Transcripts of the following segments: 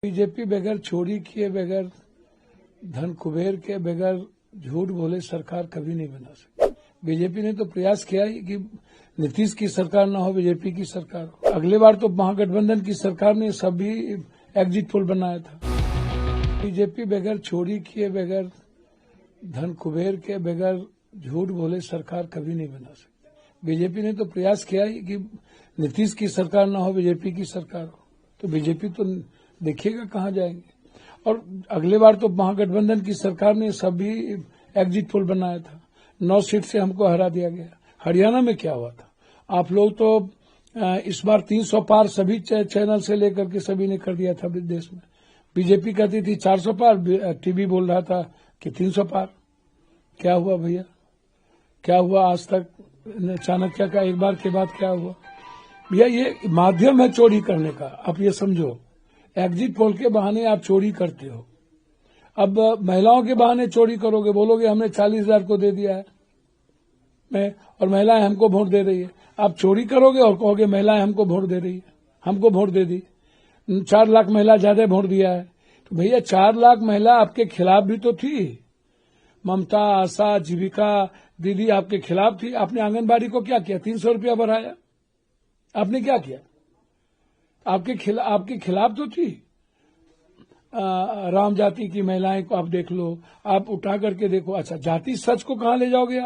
BJP बगैर चोरी किए, बगैर धन कुबेर के, बगैर झूठ बोले सरकार कभी नहीं बना सकती। बीजेपी ने तो प्रयास किया ही कि नीतीश की सरकार ना हो, बीजेपी की सरकार हो। अगले बार तो महागठबंधन की सरकार ने सभी एग्जिट पोल बनाया था। बीजेपी बगैर चोरी किए, बगैर धन कुबेर के, बगैर झूठ बोले सरकार कभी नहीं बना सकती। बीजेपी ने तो प्रयास किया ही कि नीतीश की सरकार ना हो, बीजेपी की सरकार हो। तो बीजेपी तो देखिएगा कहाँ जाएंगे। और अगले बार तो महागठबंधन की सरकार ने सभी एग्जिट पोल बनाया था। 9 सीट से हमको हरा दिया गया। हरियाणा में क्या हुआ था? आप लोग तो इस बार 300 पार सभी चैनल से लेकर के सभी ने कर दिया था देश में। बीजेपी कहती थी 400 पार, टीवी बोल रहा था कि 300 पार। क्या हुआ भैया? क्या हुआ आज तक? चाणक्य का एक बार के बाद क्या हुआ भैया? ये माध्यम है चोरी करने का। आप ये समझो, एग्जिट पोल के बहाने आप चोरी करते हो। अब महिलाओं के बहाने चोरी करोगे, बोलोगे हमने 40,000 को दे दिया है और महिलाएं हमको वोट दे रही है। आप चोरी करोगे और कहोगे महिलाएं हमको वोट दे रही है, हमको वोट दे दी। 4 लाख महिला ज्यादा वोट दिया है। तो भैया 4 लाख महिला आपके खिलाफ भी तो थी। ममता, आशा, जीविका दीदी आपके खिलाफ थी। आपने आंगनबाड़ी को क्या किया? 300 रुपया बढ़ाया। आपने क्या किया? आपके खिलाफ तो थी। राम जाति की महिलाएं को आप देख लो, आप उठा करके देखो। अच्छा, जाति सच को कहां ले जाओगे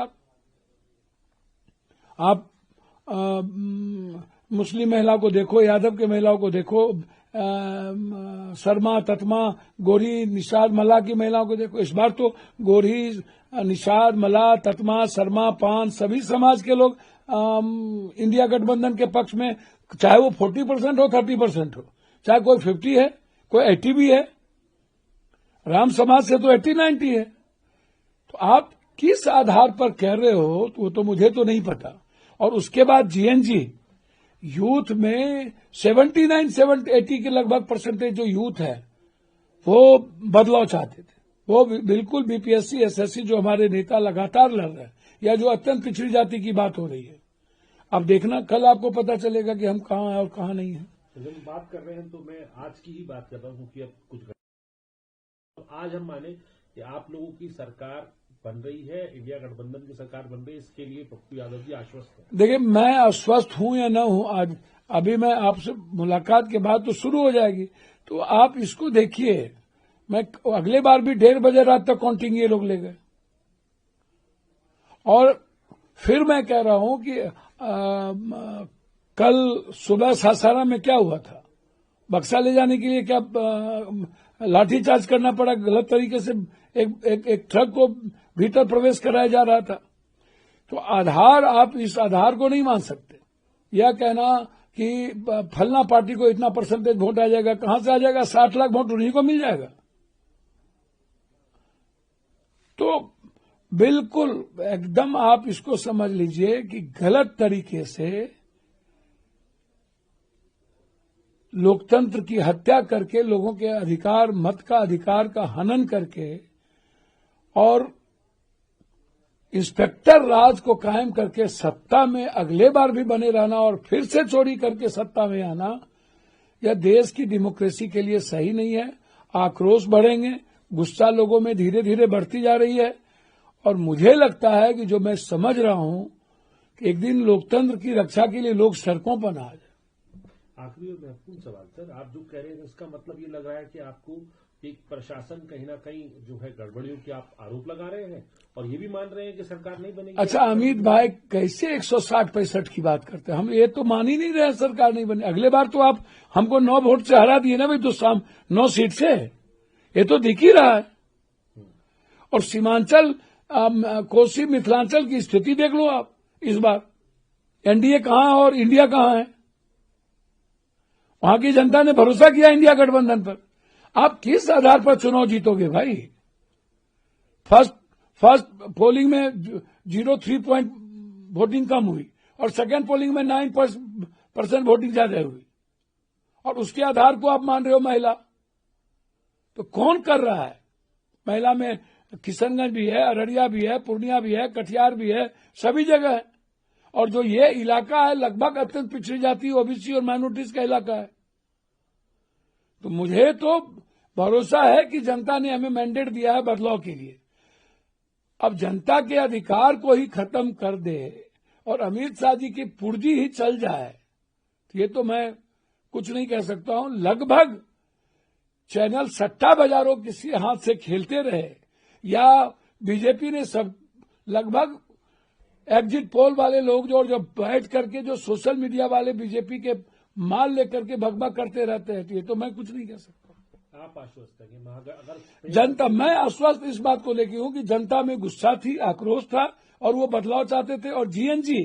आप मुस्लिम महिला को देखो, यादव के महिलाओं को देखो, शर्मा, ततमा, गोरी, निषाद, मला की महिलाओं को देखो। इस बार तो गोरी, निषाद, मला, ततमा, शर्मा, पान सभी समाज के लोग इंडिया गठबंधन के पक्ष में, चाहे वो 40% हो, 30% हो, चाहे कोई 50 है, कोई 80 भी है। राम समाज से तो 80-90 है। तो आप किस आधार पर कह रहे हो वो तो मुझे तो नहीं पता। और उसके बाद जीएनजी यूथ में 79-80 के लगभग परसेंटेज जो यूथ है वो बदलाव चाहते थे। वो बिल्कुल बीपीएससी, एसएससी जो हमारे नेता लगातार लड़ रहे हैं, या जो अत्यंत पिछड़ी जाति की बात हो रही है, अब देखना कल आपको पता चलेगा कि हम कहाँ हैं और कहाँ नहीं है। जब बात कर रहे हैं तो मैं आज की ही बात कर रहा हूँ कि अब कुछ आज हम माने कि आप लोगों की सरकार बन रही है, इंडिया गठबंधन की सरकार बन रही है, इसके लिए पप्पू यादव जी आश्वस्त है। देखिए, मैं आश्वस्त हूं या न हूं, आज अभी मैं आपसे मुलाकात के बाद तो शुरू हो जाएगी। तो आप इसको देखिए, मैं अगले बार भी 1:30 बजे रात तक काउंटिंग ये लोग ले गए। और फिर मैं कह रहा हूं कि कल सुबह सासाराम में क्या हुआ था? बक्सा ले जाने के लिए क्या लाठीचार्ज करना पड़ा? गलत तरीके से एक ट्रक को भीतर प्रवेश कराया जा रहा था। तो आधार, आप इस आधार को नहीं मान सकते। यह कहना कि फलना पार्टी को इतना परसेंटेज वोट आ जाएगा, कहां से आ जाएगा? 60 लाख वोट उन्हीं को मिल जाएगा। तो बिल्कुल एकदम आप इसको समझ लीजिए कि गलत तरीके से लोकतंत्र की हत्या करके, लोगों के अधिकार, मत का अधिकार का हनन करके और इंस्पेक्टर राज को कायम करके सत्ता में अगले बार भी बने रहना और फिर से चोरी करके सत्ता में आना, यह देश की डेमोक्रेसी के लिए सही नहीं है। आक्रोश बढ़ेंगे, गुस्सा लोगों में धीरे धीरे बढ़ती जा रही है। और मुझे लगता है कि जो मैं समझ रहा हूं कि एक दिन लोकतंत्र की रक्षा के लिए लोग सड़कों पर आ जाए। आखिरी और महत्वपूर्ण सवाल सर, आप जो कह रहे हैं इसका मतलब ये लग रहा है कि आपको एक प्रशासन कहीं ना कहीं जो है गड़बड़ियों के आप आरोप लगा रहे हैं और ये भी मान रहे हैं कि सरकार नहीं बनेगी। अच्छा अमित भाई, कैसे 160-65 की बात करते हैं? हम ये तो मान ही नहीं रहे सरकार नहीं बने। अगले बार तो आप हमको 9 वोट से हरा दिए ना भाई, तो 9 सीट से, ये तो दिख ही रहा है। और सीमांचल, कोसी, मिथिलांचल की स्थिति देख लो आप। इस बार एनडीए कहां है और इंडिया कहां है? वहां की जनता ने भरोसा किया इंडिया गठबंधन पर। आप किस आधार पर चुनाव जीतोगे भाई? फर्स्ट पोलिंग में 0.3 पॉइंट वोटिंग कम हुई और सेकेंड पोलिंग में 9% वोटिंग ज्यादा हुई, और उसके आधार को आप मान रहे हो महिला? तो कौन कर रहा है? महिला में किशनगंज भी है, अररिया भी है, पूर्णिया भी है, कटिहार भी है, सभी जगह है। और जो ये इलाका है लगभग अत्यंत पिछड़ी जाति, ओबीसी और माइनॉरिटीज का इलाका है। तो मुझे तो भरोसा है कि जनता ने हमें मैंडेट दिया है बदलाव के लिए। अब जनता के अधिकार को ही खत्म कर दे और अमित शाह जी की पुर्जी ही चल जाए, तो ये तो मैं कुछ नहीं कह सकता हूं। लगभग चैनल सट्टा बाजारों किसी हाथ से खेलते रहे या बीजेपी ने सब लगभग एग्जिट पोल वाले लोग जो बैठ करके जो सोशल मीडिया वाले बीजेपी के माल लेकर के भगभग करते रहते हैं, तो ये तो मैं कुछ नहीं कह सकता। आप आश्वस्त हैं कि अगर जनता, मैं आश्वस्त इस बात को लेकर हूं कि जनता में गुस्सा थी, आक्रोश था और वो बदलाव चाहते थे। और जीएनजी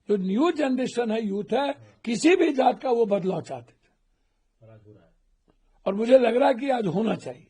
जो न्यू जनरेशन है, यूथ है, किसी भी जात का वो बदलाव चाहते थे राज हो रहा है। और मुझे लग रहा है कि आज होना चाहिए।